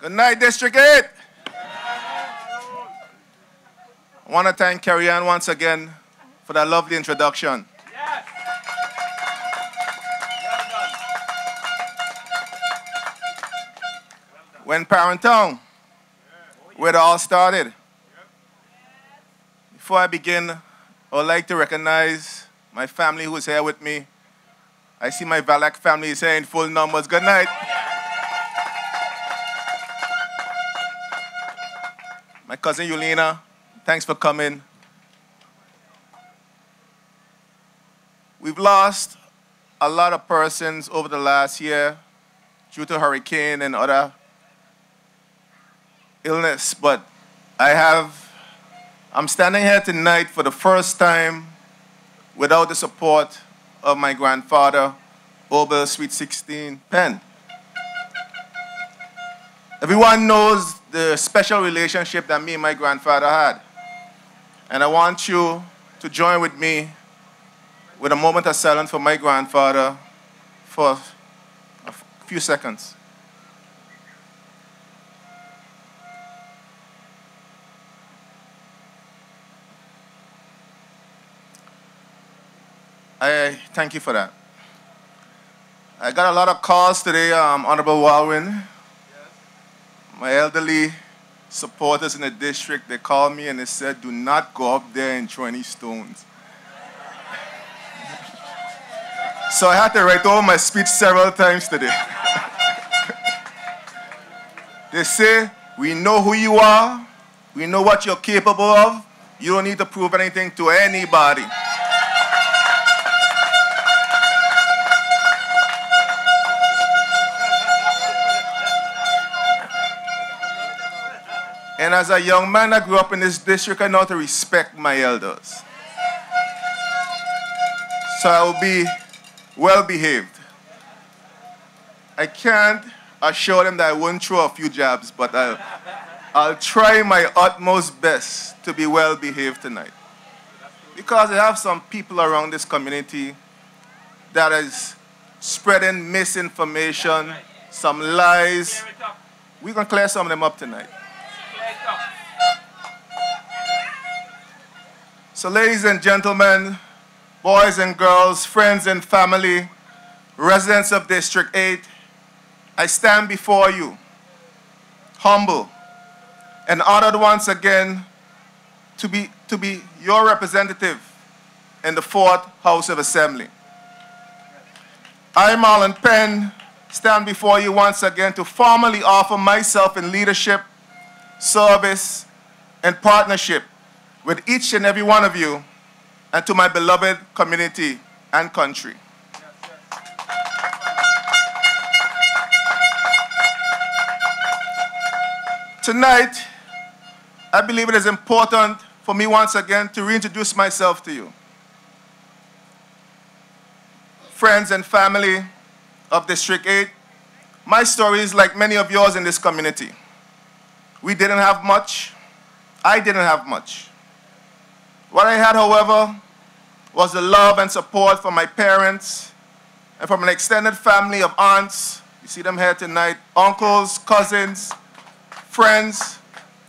Good night, District 8. I want to thank Carrie Ann once again for that lovely introduction. Yes. When Parentown, where it all started. Before I begin, I would like to recognize my family who is here with me. I see my Valak family is here in full numbers. Good night. My cousin Yulina, thanks for coming. We've lost a lot of persons over the last year due to hurricane and other illness, but I'm standing here tonight for the first time without the support of my grandfather, Obel Sweet 16 Penn. Everyone knows the special relationship that me and my grandfather had. And I want you to join with me with a moment of silence for my grandfather for a few seconds. I thank you for that. I got a lot of calls today, Honorable Walwyn. Yes. My elderly supporters in the district, they called me and they said, do not go up there and throw any stones. So I had to write over my speech several times today. They say, we know who you are, we know what you're capable of, you don't need to prove anything to anybody. And as a young man that grew up in this district, I know how to respect my elders. So I will be well behaved. I can't assure them that I won't throw a few jabs, but I'll try my utmost best to be well behaved tonight. Because I have some people around this community that is spreading misinformation, some lies. We're going to clear some of them up tonight. So ladies and gentlemen, boys and girls, friends and family, residents of District 8, I stand before you, humble and honored once again to be your representative in the 4th House of Assembly. I, Marlon Penn, stand before you once again to formally offer myself in leadership, service, and partnership with each and every one of you and to my beloved community and country. Tonight, I believe it is important for me once again to reintroduce myself to you. Friends and family of District 8, my story is like many of yours in this community. We didn't have much. I didn't have much. What I had, however, was the love and support from my parents and from an extended family of aunts. You see them here tonight, uncles, cousins, friends,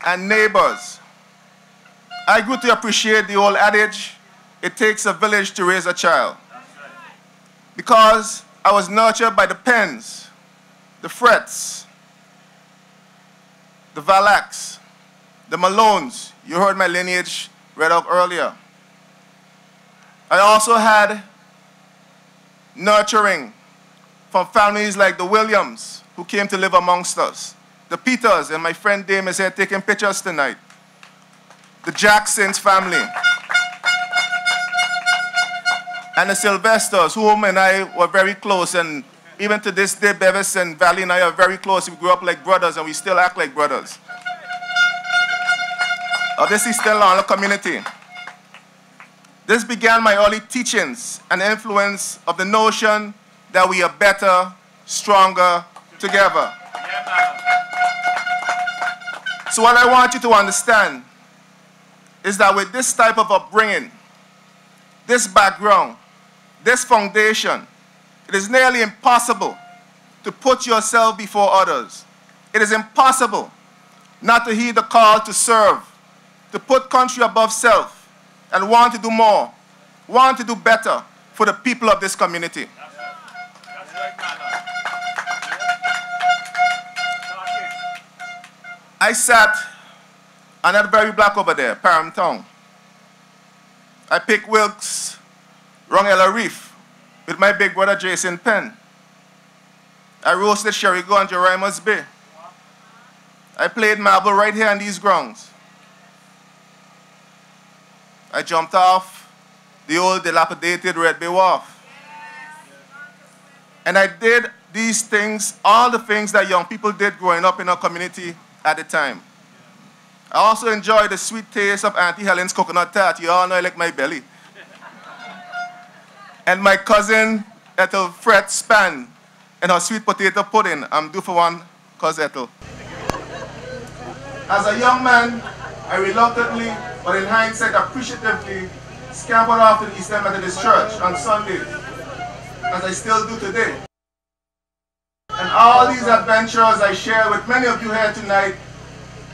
and neighbors. I grew to appreciate the old adage, it takes a village to raise a child. Because I was nurtured by the Penns, the Frets, the Valaks, the Malones. You heard my lineage read out earlier. I also had nurturing from families like the Williams, who came to live amongst us, the Peters, and my friend Dame is here taking pictures tonight, the Jacksons family, and the Sylvesters, whom and I were very close, and even to this day, Bevis and Valley and I are very close. We grew up like brothers, and we still act like brothers. This is still our community. This began my early teachings and influence of the notion that we are better, stronger together. So what I want you to understand is that with this type of upbringing, this background, this foundation, it is nearly impossible to put yourself before others. It is impossible not to heed the call to serve, to put country above self, and want to do more, want to do better for the people of this community. I sat on that very block over there, Parham Town. I picked Wilkes, Rong Ella Reef, with my big brother Jason Penn. I roasted Sherrigo on Jeremiah's Bay. I played marble right here on these grounds. I jumped off the old dilapidated Red Bay Wharf. And I did these things, all the things that young people did growing up in our community at the time. I also enjoyed the sweet taste of Auntie Helen's coconut tart. You all know I like my belly. And my cousin Ethel Fred Span and her sweet potato pudding. I'm due for one, cousin Ethel. As a young man, I reluctantly, but in hindsight appreciatively, scampered off to the Eastern Methodist Church on Sundays, as I still do today. And all these adventures I share with many of you here tonight,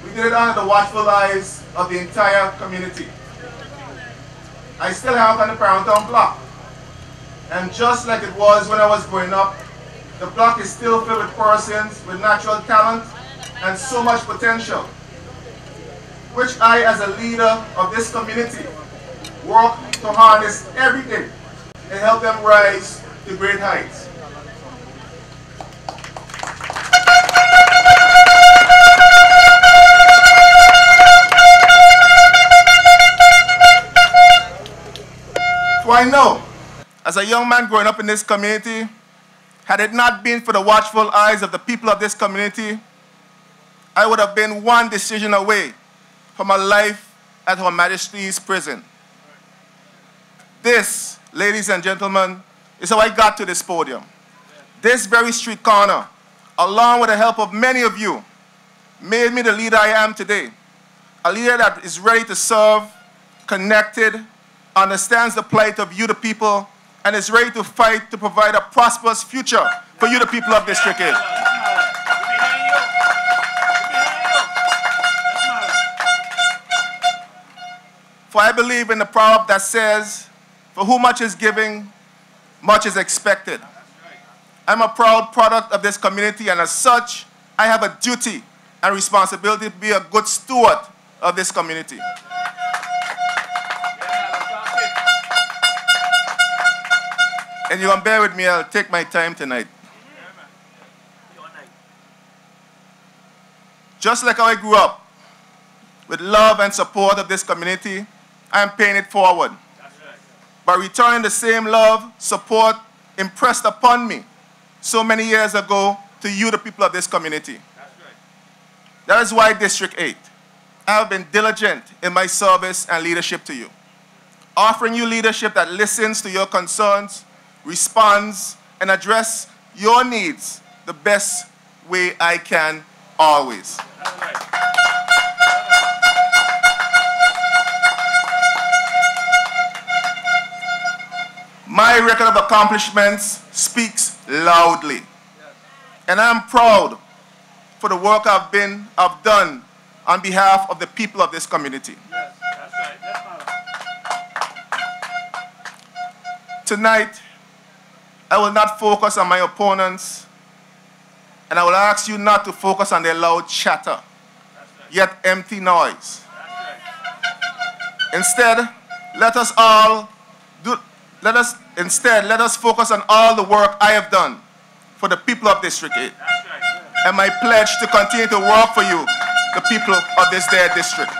we did it under the watchful eyes of the entire community. I still have on the Parham Town block. And just like it was when I was growing up, the block is still filled with persons with natural talent and so much potential, which I, as a leader of this community, work to harness every day and help them rise to great heights. For I know, as a young man growing up in this community, had it not been for the watchful eyes of the people of this community, I would have been one decision away from a life at Her Majesty's prison. This, ladies and gentlemen, is how I got to this podium. This very street corner, along with the help of many of you, made me the leader I am today. A leader that is ready to serve, connected, understands the plight of you, the people, and is ready to fight to provide a prosperous future for you, the people of District 8. For I believe in the proverb that says, for who much is giving, much is expected. I'm a proud product of this community, and as such, I have a duty and responsibility to be a good steward of this community. And you're going to bear with me, I'll take my time tonight. Just like how I grew up, with love and support of this community, I am paying it forward. By returning the same love, support impressed upon me so many years ago to you, the people of this community. That is why District 8, I have been diligent in my service and leadership to you, offering you leadership that listens to your concerns, responds, and address your needs the best way I can always. My record of accomplishments speaks loudly. And I'm proud for the work I've done on behalf of the people of this community. Yes, that's right. That's right. Tonight, I will not focus on my opponents, and I will ask you not to focus on their loud chatter, yet empty noise. Instead, let us focus on all the work I have done for the people of District 8. And my pledge to continue to work for you, the people of this their district.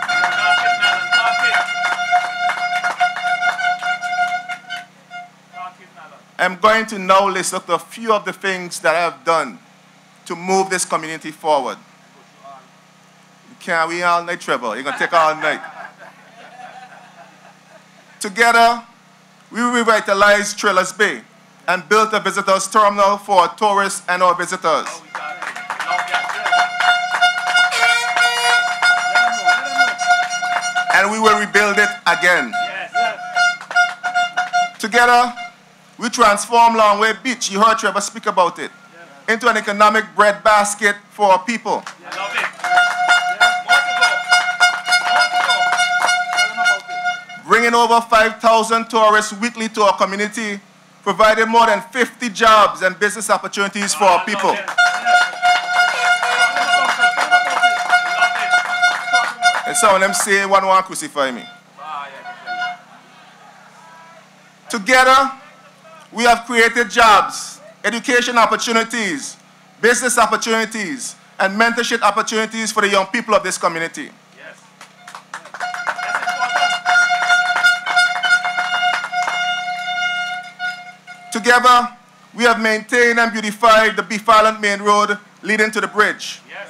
I'm going to now list up a few of the things that I have done to move this community forward. Can't we all night, Trevor? You're going to take all night. Together, we revitalized Trailers Bay and built a visitors terminal for our tourists and our visitors. And we will rebuild it again. Together, we transformed Longway Beach. You heard Trevor speak about it. into an economic breadbasket for our people. I love it. More to go. Bringing over 5,000 tourists weekly to our community, providing more than 50 jobs and business opportunities for our people. And some of them say, one want to crucify me. Together, we have created jobs, education opportunities, business opportunities, and mentorship opportunities for the young people of this community. Yes. Together, we have maintained and beautified the Beef Island Main Road leading to the bridge. Yes.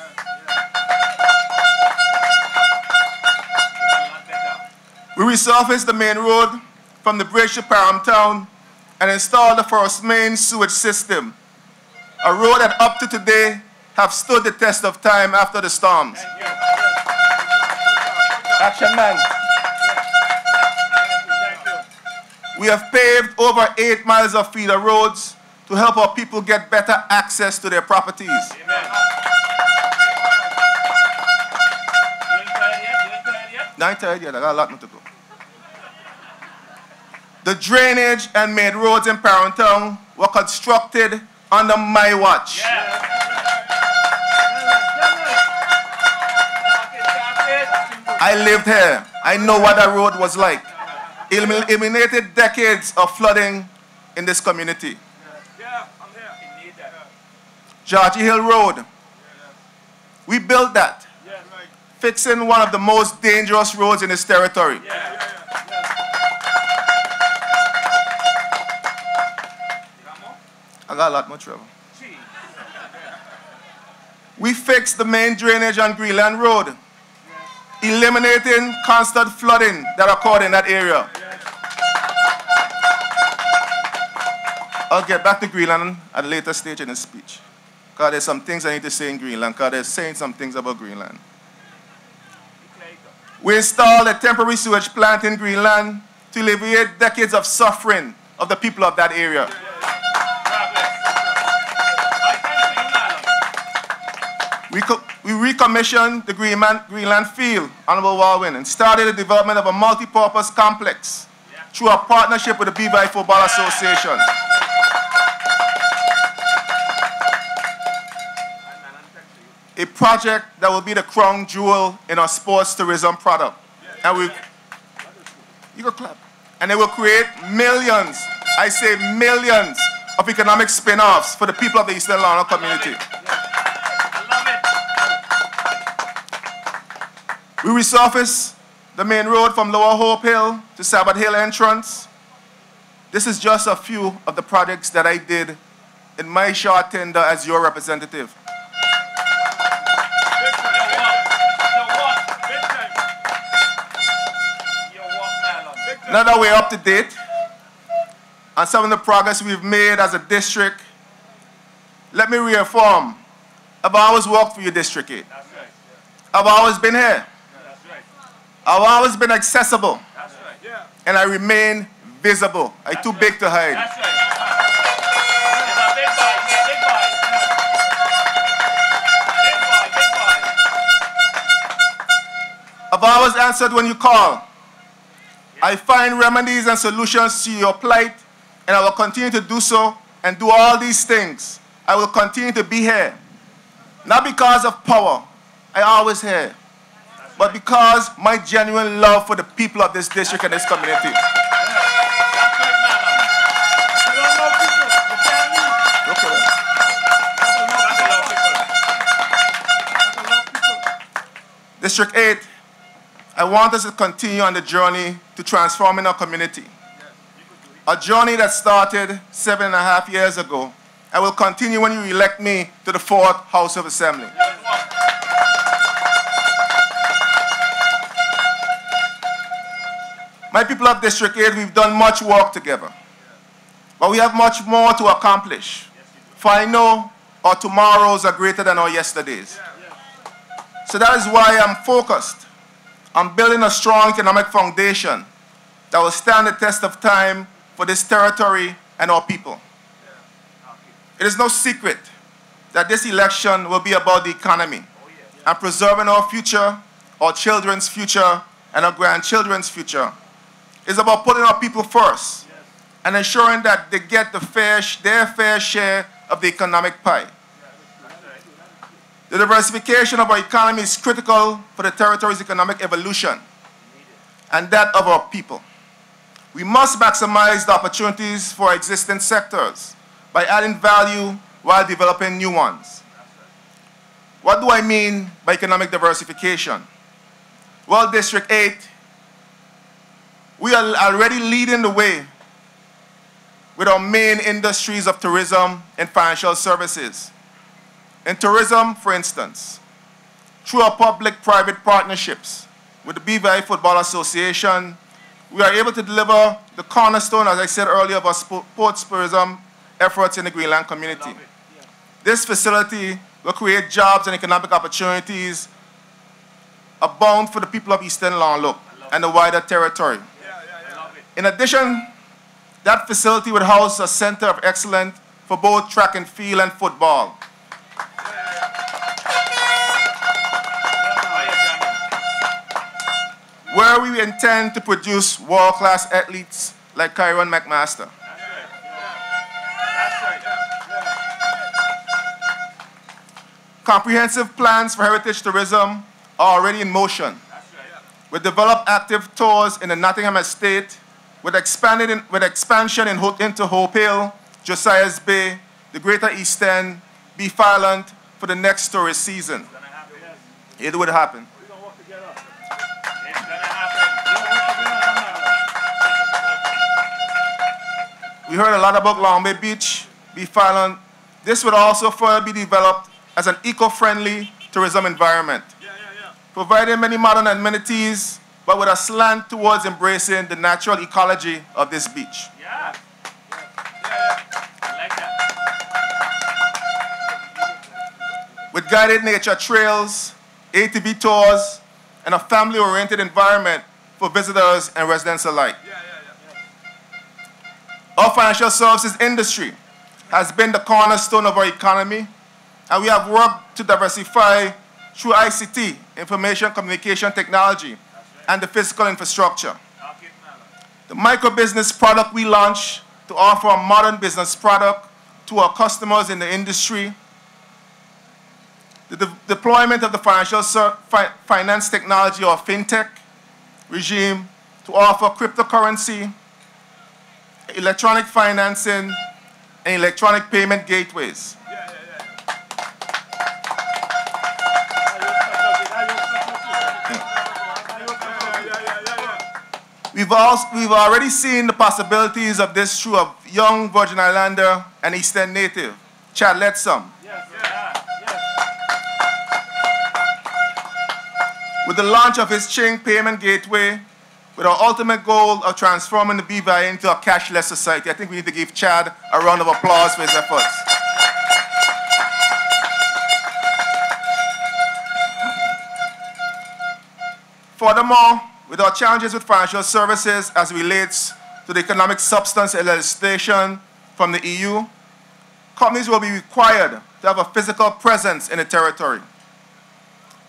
We resurfaced the main road from the bridge to Parham Town and installed the first main sewage system, a road that up to today have stood the test of time after the storms. Action man. We have paved over 8 miles of feeder roads to help our people get better access to their properties. Amen. You ain't tired yet? Not tired yet, I got a lot more to go. The drainage and main roads in Parham Town were constructed under my watch. Yeah. I lived here. I know what that road was like. It eliminated decades of flooding in this community. Yeah, I'm here. You need that. Georgie Hill Road. We built that, Yeah. fixing one of the most dangerous roads in this territory. Yeah. I got a lot more trouble. We fixed the main drainage on Greenland Road, eliminating constant flooding that occurred in that area. I'll get back to Greenland at a later stage in this speech, because there's some things I need to say in Greenland, because they're saying some things about Greenland. We installed a temporary sewage plant in Greenland to alleviate decades of suffering of the people of that area. We recommissioned the Greenland Field, Honorable Walwyn, and started the development of a multi-purpose complex through a partnership with the Beevi Football Association. A project that will be the crown jewel in our sports tourism product. And you go clap. And it will create millions, I say millions, of economic spin-offs for the people of the Eastern Lano community. We resurfaced the main road from Lower Hope Hill to Sabbath Hill entrance. This is just a few of the projects that I did in my short tenure as your representative. Now that we're up to date on some of the progress we've made as a district, let me reaffirm, I've always worked for your District 8. I've always been here. I've always been accessible. That's right. Yeah. And I remain visible. I'm too big to hide. That's right. It's a big boy. Big boy. Big boy. Big boy. I've always answered when you call. I find remedies and solutions to your plight, and I will continue to do so and do all these things. I will continue to be here. Not because of power. I always here. But because my genuine love for the people of this district and this community. District 8, I want us to continue on the journey to transforming our community. A journey that started 7.5 years ago and will continue when you elect me to the 4th House of Assembly. My people of District 8, we've done much work together. But we have much more to accomplish. For I know our tomorrows are greater than our yesterdays. So that is why I'm focused on building a strong economic foundation that will stand the test of time for this territory and our people. It is no secret that this election will be about the economy and preserving our future, our children's future, and our grandchildren's future. It's about putting our people first and ensuring that they get their fair share of the economic pie. The diversification of our economy is critical for the territory's economic evolution and that of our people. We must maximize the opportunities for existing sectors by adding value while developing new ones. What do I mean by economic diversification? Well, District 8, we are already leading the way with our main industries of tourism and financial services. In tourism, for instance, through our public-private partnerships with the BVI Football Association, we are able to deliver the cornerstone, as I said earlier, of our sports tourism efforts in the Greenland community. This facility will create jobs and economic opportunities abound for the people of Eastern Longlook and the wider territory. In addition, that facility would house a center of excellence for both track and field and football. Where we intend to produce world-class athletes like Kyron McMaster. Comprehensive plans for heritage tourism are already in motion. We developed active tours in the Nottingham estate with expansion into Hope Hill, Josiah's Bay, the Greater East End, Beef Island for the next tourist season. It would happen. We heard a lot about Long Bay Beach, Beef Island. This would also further be developed as an eco-friendly tourism environment, providing many modern amenities, but with a slant towards embracing the natural ecology of this beach. I like that. With guided nature trails, ATV tours, and a family-oriented environment for visitors and residents alike. Our financial services industry has been the cornerstone of our economy, and we have worked to diversify through ICT, information communication technology, and the physical infrastructure. The micro-business product we launched to offer a modern business product to our customers in the industry. The deployment of the financial finance technology or fintech regime to offer cryptocurrency, electronic financing, and electronic payment gateways. We've already seen the possibilities of this through a young Virgin Islander and Eastern native, Chad Letsum. With the launch of his Ching payment gateway, with our ultimate goal of transforming the BVI into a cashless society. I think we need to give Chad a round of applause for his efforts. Furthermore, with our challenges with financial services as it relates to the economic substance legislation from the EU, companies will be required to have a physical presence in the territory.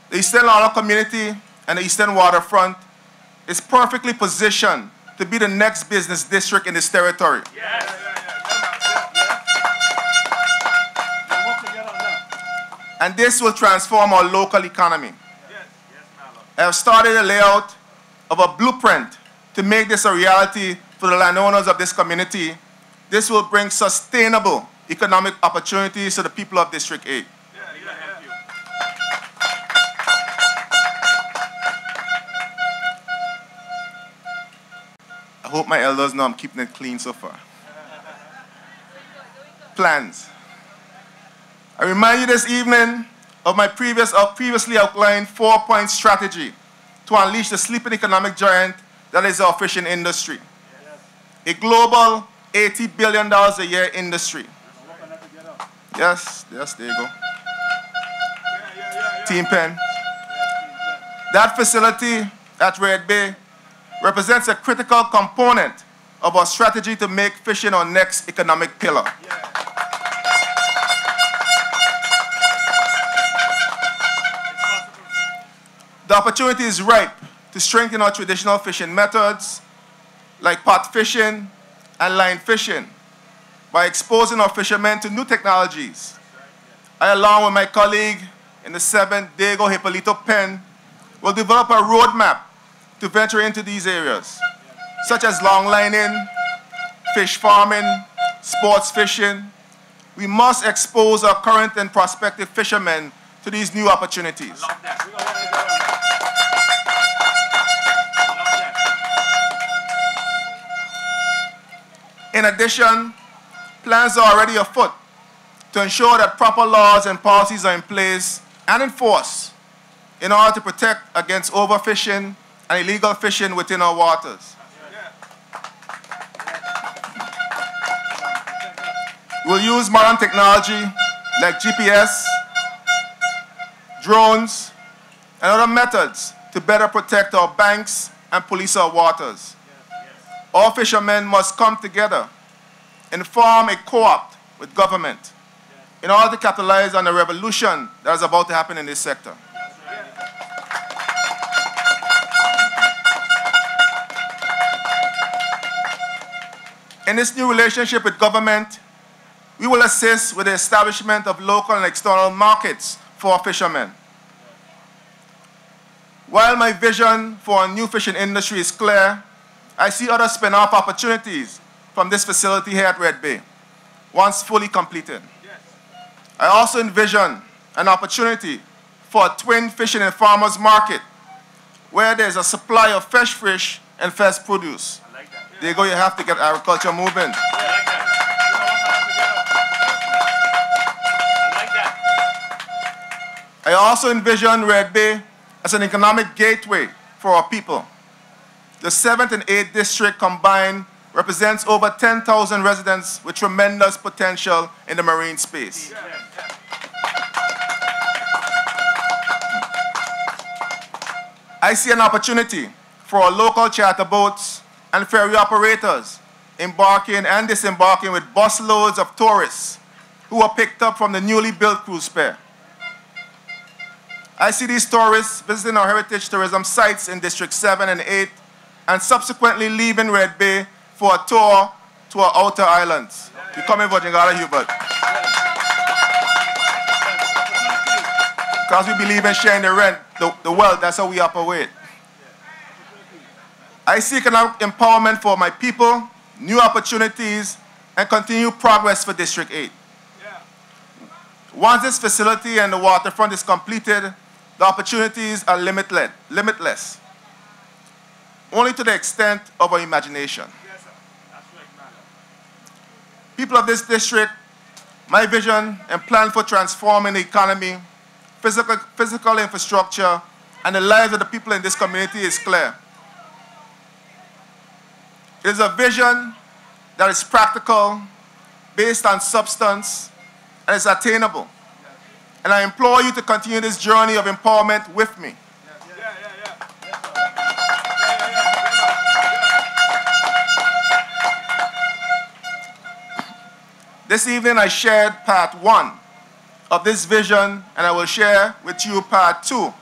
The Eastern Longlook community and the Eastern Waterfront is perfectly positioned to be the next business district in this territory. And this will transform our local economy. I have started a layout of a blueprint to make this a reality for the landowners of this community. This will bring sustainable economic opportunities to the people of District 8. I hope my elders know I'm keeping it clean so far. Plans. I remind you this evening of my previously outlined 4-point strategy to unleash the sleeping economic giant that is our fishing industry. A global $80 billion a year industry. Yes, there you go. Team Penn. That facility at Red Bay represents a critical component of our strategy to make fishing our next economic pillar. The opportunity is ripe to strengthen our traditional fishing methods like pot fishing and line fishing by exposing our fishermen to new technologies. I, along with my colleague in the 7th, Diego Hippolito Penn, will develop a roadmap to venture into these areas, such as long lining, fish farming, sports fishing. We must expose our current and prospective fishermen to these new opportunities. In addition, plans are already afoot to ensure that proper laws and policies are in place and enforced in order to protect against overfishing and illegal fishing within our waters. We'll use modern technology like GPS, drones, and other methods to better protect our banks and police our waters. All fishermen must come together and form a co-op with government in order to capitalize on the revolution that is about to happen in this sector. In this new relationship with government, we will assist with the establishment of local and external markets for our fishermen. While my vision for a new fishing industry is clear, I see other spin-off opportunities from this facility here at Red Bay, once fully completed. I also envision an opportunity for a twin fishing and farmers market where there's a supply of fresh fish and fresh produce. There you go, you have to get agriculture moving. I also envision Red Bay as an economic gateway for our people. The 7th and 8th district combined represents over 10,000 residents with tremendous potential in the marine space. I see an opportunity for our local charter boats and ferry operators embarking and disembarking with busloads of tourists who are picked up from the newly built cruise pier. I see these tourists visiting our heritage tourism sites in District 7 and 8 and subsequently leaving Red Bay for a tour to our outer islands. You come in for Jingala, Hubert. Because we believe in sharing the rent, the wealth, that's how we operate. I see economic empowerment for my people, new opportunities, and continued progress for District 8. Once this facility and the waterfront is completed, the opportunities are limitless, only to the extent of our imagination. People of this district, my vision and plan for transforming the economy, physical infrastructure, and the lives of the people in this community is clear. It is a vision that is practical, based on substance, and is attainable. And I implore you to continue this journey of empowerment with me. This evening I shared part 1 of this vision, and I will share with you part 2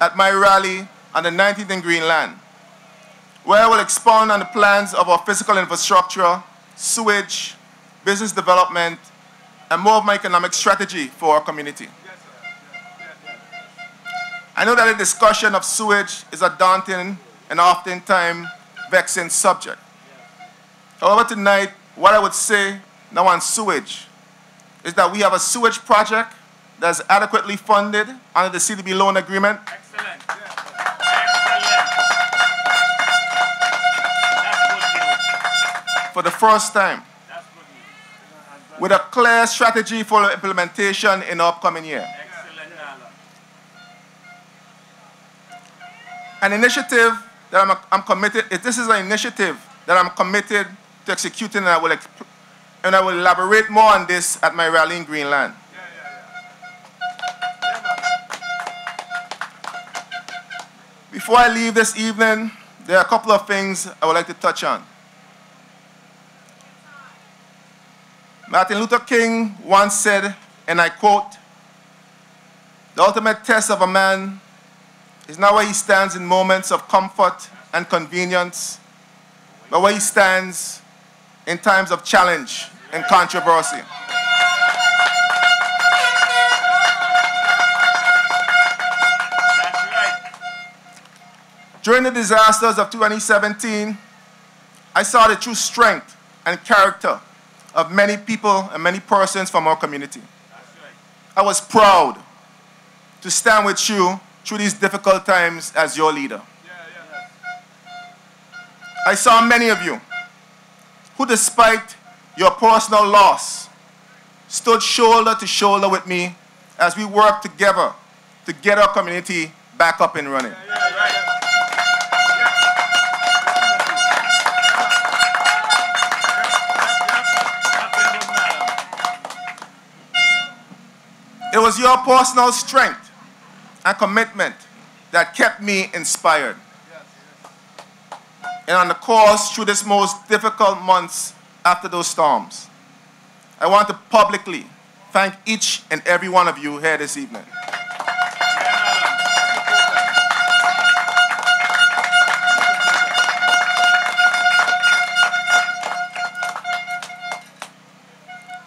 at my rally on the 19th in Greenland, where I will expound on the plans of our physical infrastructure, sewage, business development, and more of my economic strategy for our community. I know that the discussion of sewage is a daunting and oftentimes vexing subject. However, tonight, what I would say now on sewage is that we have a sewage project that is adequately funded under the CDB loan agreement. Excellent. Excellent. For the first time, with a clear strategy for implementation in the upcoming year. An initiative that I'm committed, this is an initiative that I'm committed to executing, and I will elaborate more on this at my rally in Greenland. Before I leave this evening, there are a couple of things I would like to touch on. Martin Luther King once said, and I quote, "The ultimate test of a man is not where he stands in moments of comfort and convenience, but where he stands in times of challenge and controversy. During the disasters of 2017, I saw the true strength and character of many people and many persons from our community. I was proud to stand with you through these difficult times as your leader. I saw many of you who, despite your personal loss, stood shoulder to shoulder with me as we worked together to get our community back up and running. It was your personal strength and commitment that kept me inspired. And on the course through this most difficult months after those storms, I want to publicly thank each and every one of you here this evening.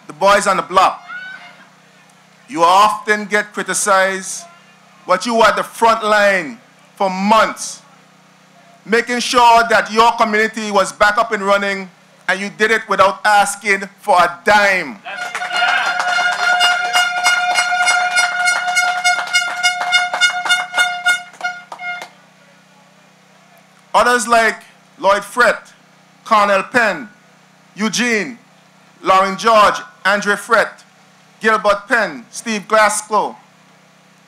The boys on the block, you often get criticized, but you were at the front line for months, making sure that your community was back up and running, and you did it without asking for a dime. Others like Lloyd Frett, Cornell Penn, Eugene, Lauren George, Andre Frett, Gilbert Penn, Steve Glasgow,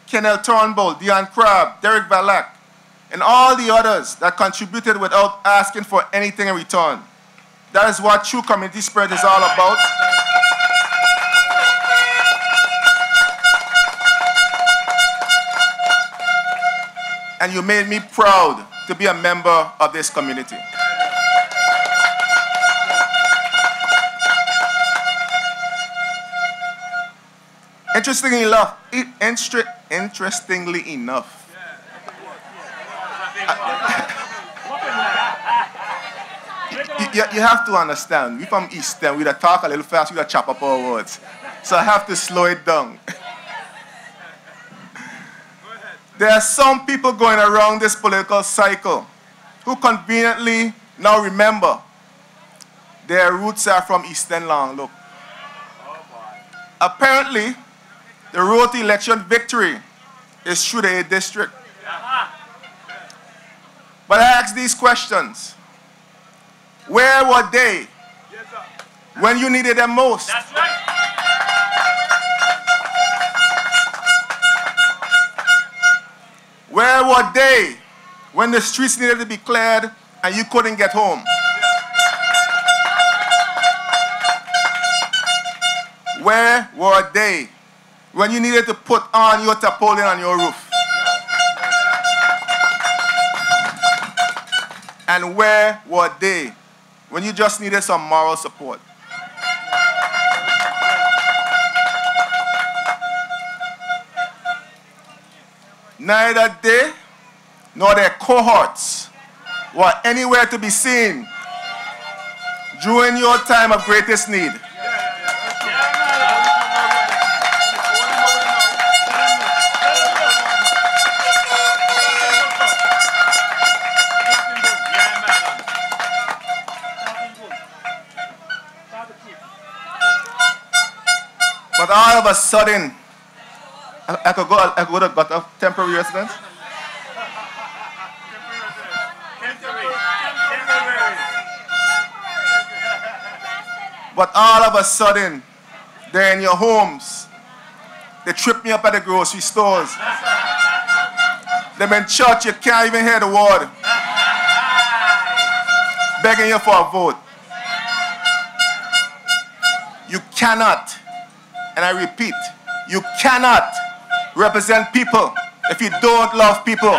Kennel Turnbull, Dion Crabb, Derek Valak, and all the others that contributed without asking for anything in return. That is what true community spirit is all about. And you made me proud to be a member of this community. Interestingly enough, you have to understand, we from Eastern, we talk a little fast, we chop up our words. So I have to slow it down. There are some people going around this political cycle who conveniently now remember their roots are from Eastern Long. Look. Apparently, the road to election victory is through the 8th district. But I ask these questions. Where were they when you needed them most? That's right. Where were they when the streets needed to be cleared and you couldn't get home? Where were they when you needed to put on your tarpaulin on your roof? And where were they when you just needed some moral support? Neither they nor their cohorts were anywhere to be seen during your time of greatest need. But all of a sudden, I could have got a temporary residence. But all of a sudden, they're in your homes. They trip me up at the grocery stores. They're in church, you can't even hear the word. Begging you for a vote. You cannot, and I repeat, you cannot represent people if you don't love people.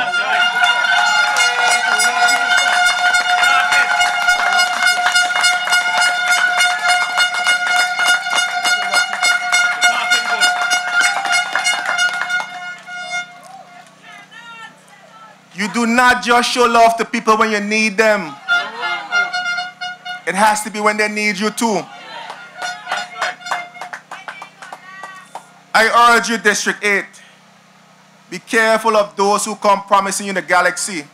You do not just show love to people when you need them. It has to be when they need you too. I urge you, District 8, be careful of those who come promising you the galaxy.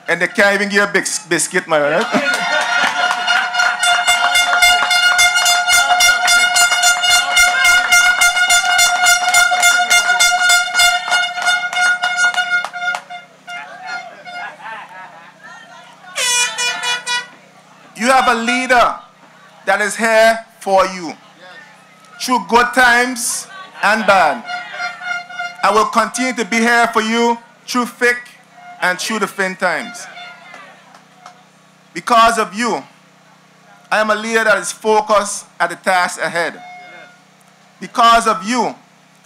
And they can't even give you a big biscuit, man, right? You have a leader that is here for you through good times and bad. I will continue to be here for you through thick and through the thin times. Because of you, I am a leader that is focused at the task ahead. Because of you,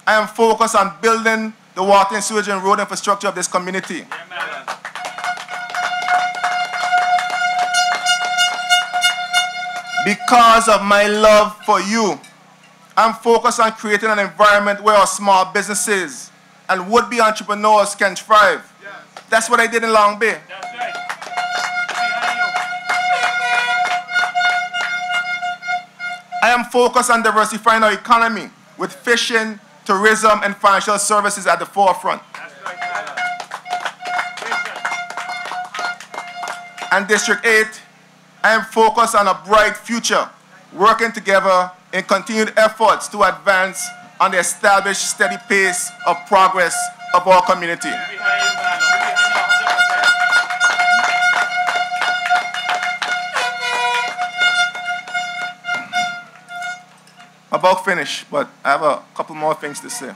I am focused on building the water and sewage and road infrastructure of this community. Because of my love for you, I'm focused on creating an environment where our small businesses and would-be entrepreneurs can thrive. Yes. That's what I did in Long Bay. That's right. I am focused on diversifying our economy with fishing, tourism, and financial services at the forefront. That's right. And District 8, I am focused on a bright future, working together in continued efforts to advance on the established steady pace of progress of our community. I'm about finished, but I have a couple more things to say.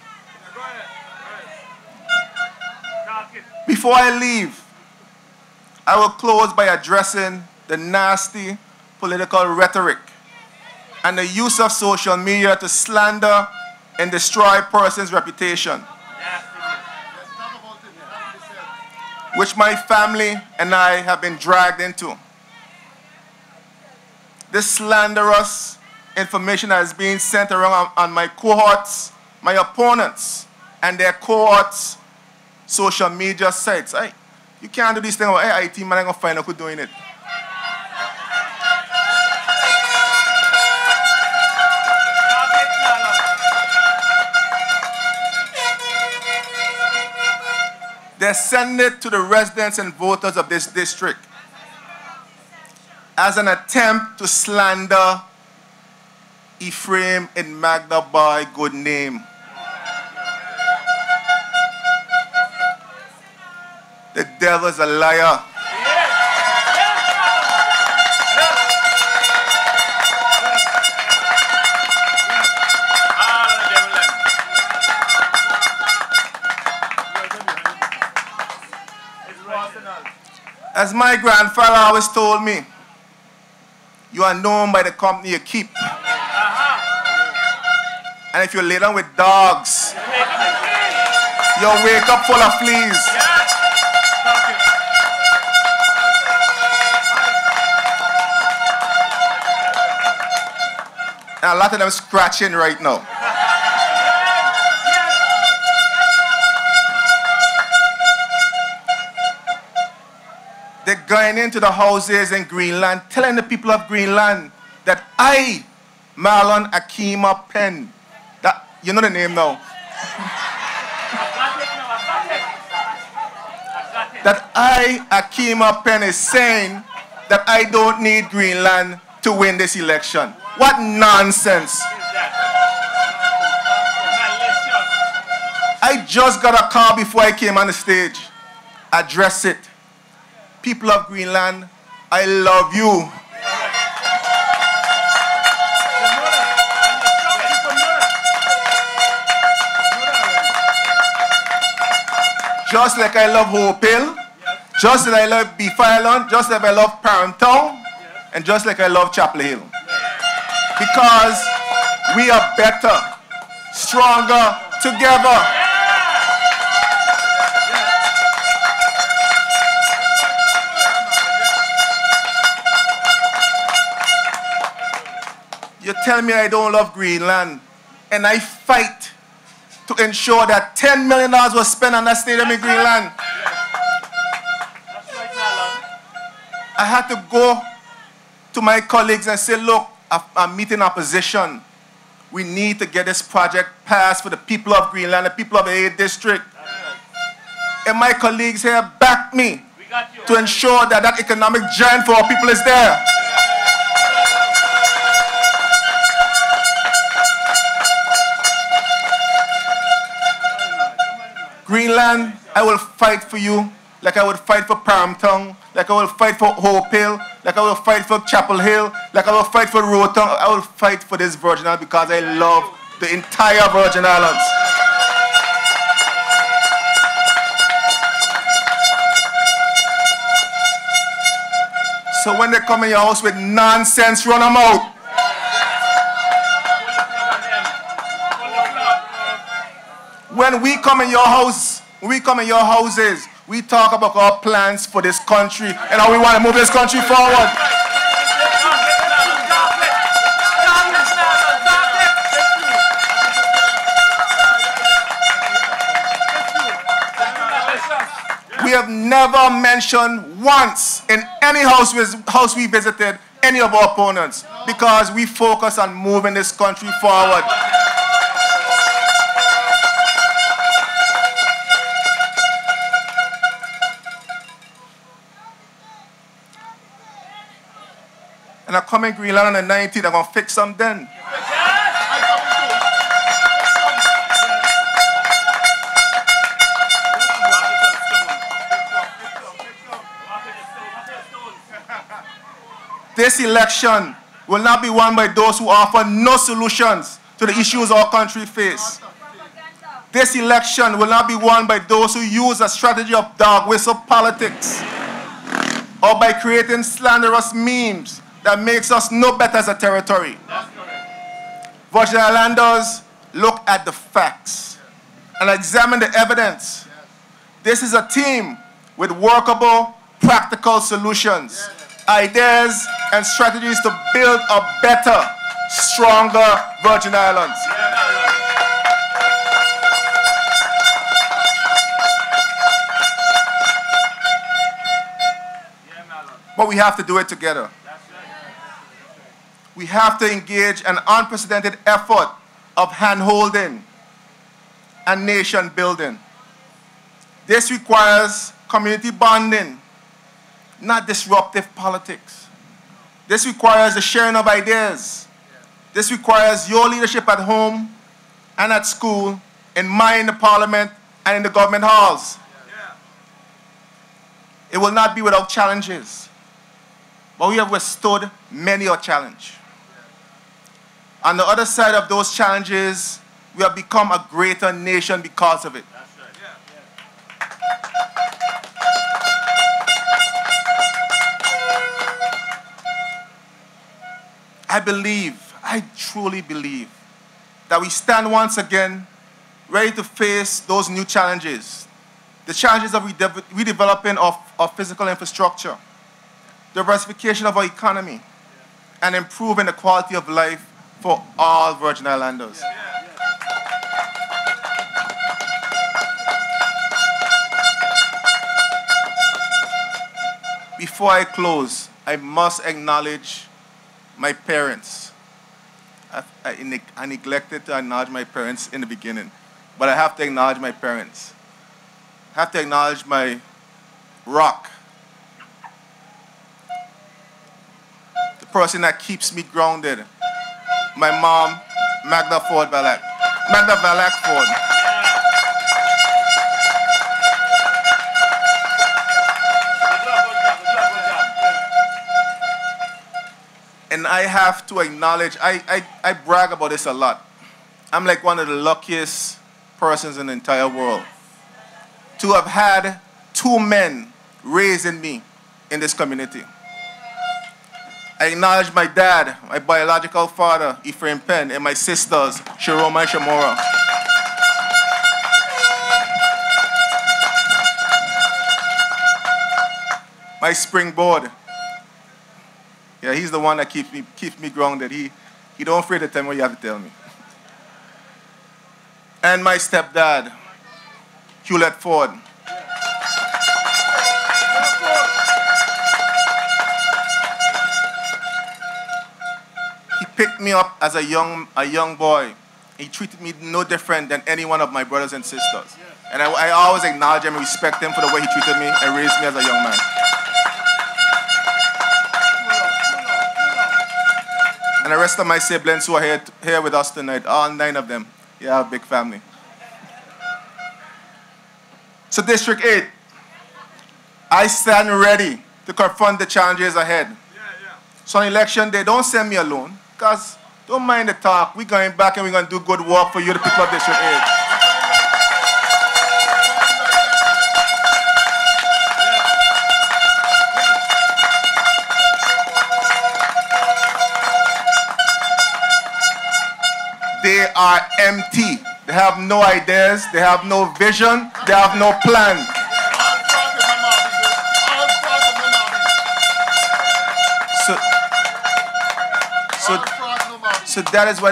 Before I leave, I will close by addressing the nasty political rhetoric and the use of social media to slander and destroy a person's reputation, which my family and I have been dragged into. This slanderous information that is being sent around on my cohorts, my opponents, and their cohorts' social media sites. You can't do this thing about, hey, IT man, I'm going to find out who's doing it. They send it to the residents and voters of this district as an attempt to slander Ephraim and Magda by good name. The devil is a liar. As my grandfather always told me, you are known by the company you keep. And if you lay down with dogs, you'll wake up full of fleas. And a lot of them scratching right now. They're going into the houses in Greenland, telling the people of Greenland that I, Marlon Akima Penn, that, you know the name now, that I, Akima Penn, is saying that I don't need Greenland to win this election. What nonsense. I just got a call before I came on the stage. Address it. People of Greenland, I love you. Just like I love Hope Hill, just like I love Beef Island, just like I love Parentown, and just like I love Chapel Hill. Because we are better, stronger together. You tell me I don't love Greenland, and I fight to to ensure that $10 million was spent on that stadium in Greenland. That's right, Marlon. I had to go to my colleagues and say, look, I'm meeting opposition. We need to get this project passed for the people of Greenland, the people of the 8th district. And my colleagues here backed me to ensure that that economic giant for our people is there. Greenland, I will fight for you like I would fight for Paramtown, like I will fight for Hope Hill, like I will fight for Chapel Hill, like I will fight for Rotown. I will fight for this Virgin Island because I love the entire Virgin Islands. So when they come in your house with nonsense, run them out. When we come in your house, when we come in your houses, we talk about our plans for this country and how we want to move this country forward. We have never mentioned once in any house we visited any of our opponents because we focus on moving this country forward. And I come in Greenland on the 19th, I'm going to fix some then. This election will not be won by those who offer no solutions to the issues our country faces. This election will not be won by those who use a strategy of dog whistle politics or by creating slanderous memes that makes us no better as a territory. Virgin Islanders, look at the facts and examine the evidence. This is a team with workable, practical solutions, ideas, and strategies to build a better, stronger Virgin Islands. But we have to do it together. We have to engage an unprecedented effort of hand-holding and nation building. This requires community bonding, not disruptive politics. This requires the sharing of ideas. This requires your leadership at home and at school, in the parliament, and in the government halls. It will not be without challenges, but we have withstood many a challenge. On the other side of those challenges, we have become a greater nation because of it. I truly believe that we stand once again ready to face those new challenges. The challenges of redeveloping of physical infrastructure, diversification of our economy, and improving the quality of life for all Virgin Islanders. Before I close, I must acknowledge my parents. I neglected to acknowledge my parents in the beginning, but I have to acknowledge my parents. I have to acknowledge my rock, the person that keeps me grounded. My mom, Magda Valak Ford. And I have to acknowledge, I brag about this a lot. I'm like one of the luckiest persons in the entire world to have had two men raising me in this community. I acknowledge my dad, my biological father, Ephraim Penn, and my sisters, Sharoma and Shamora. My springboard. Yeah, he's the one that keeps me grounded. He don't afraid to tell me what you have to tell me. and my stepdad, Hewlett Ford. He picked me up as a young boy. He treated me no different than any one of my brothers and sisters. And I always acknowledge him and respect him for the way he treated me and raised me as a young man. And the rest of my siblings who are here with us tonight, all 9 of them, yeah, a big family. So District 8, I stand ready to confront the challenges ahead. So on election day, don't send me alone, because don't mind the talk. We're going back and we're going to do good work for you, the people of District 8. They are empty. They have no ideas. They have no vision. They have no plan. So that is why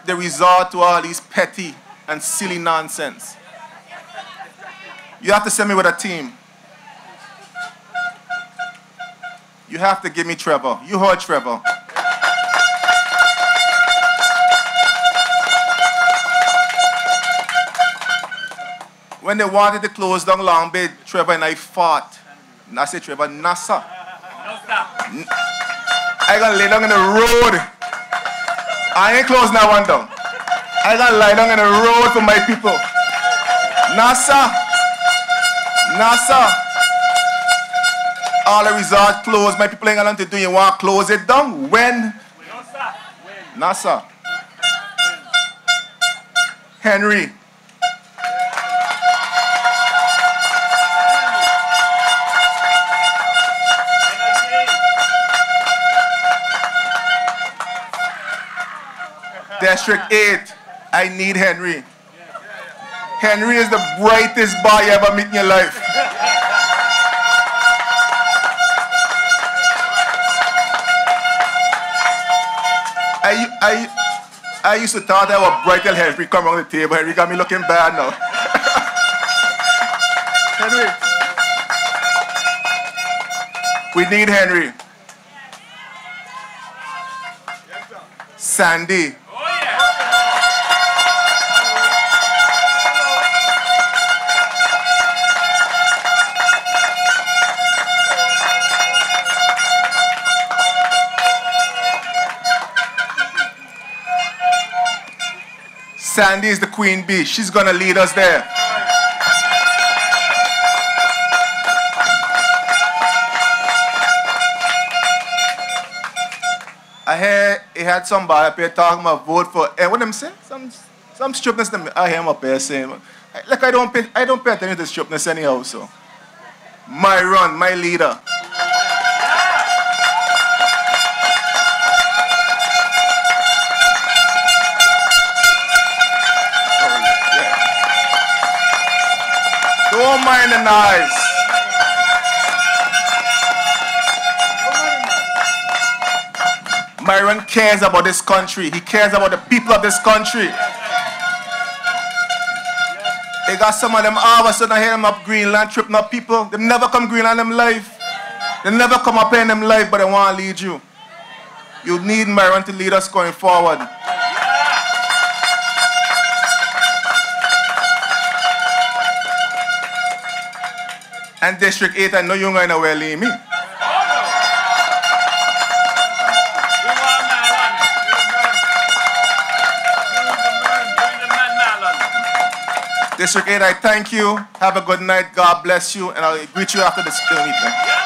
they resort to all these petty and silly nonsense. You have to send me with a team. You have to give me Trevor. You heard Trevor. When they wanted to close down Long Bay, Trevor and I fought. And I said, Trevor, Nasa. I gonna lay down in the road. I ain't closing that one down. I gonna lie down in the road for my people. Nasa. All the resorts closed. My people ain't got nothing to do. You want to close it down? When? Nasa. Henry. District 8, I need Henry. Henry is the brightest boy you ever meet in your life. I used to thought I was bright till Henry come around the table. Henry got me looking bad now. Henry. We need Henry. Sandy. Sandy is the queen bee. She's going to lead us there. I hear he had somebody up here talking about vote for, what them say? Some stupidness. I hear him up here saying, like I don't pay attention to stupidness anyhow. So, my run, my leader. Don't mind the noise. Myron cares about this country. He cares about the people of this country. They got some of them all of a sudden I hear them up Greenland, tripping up people. They never come Greenland in them life. They never come up here in them life, but they want to lead you. You need Myron to lead us going forward. And District 8, I know you're going to well leave me. District 8, I thank you. Have a good night. God bless you. And I'll greet you after this meeting.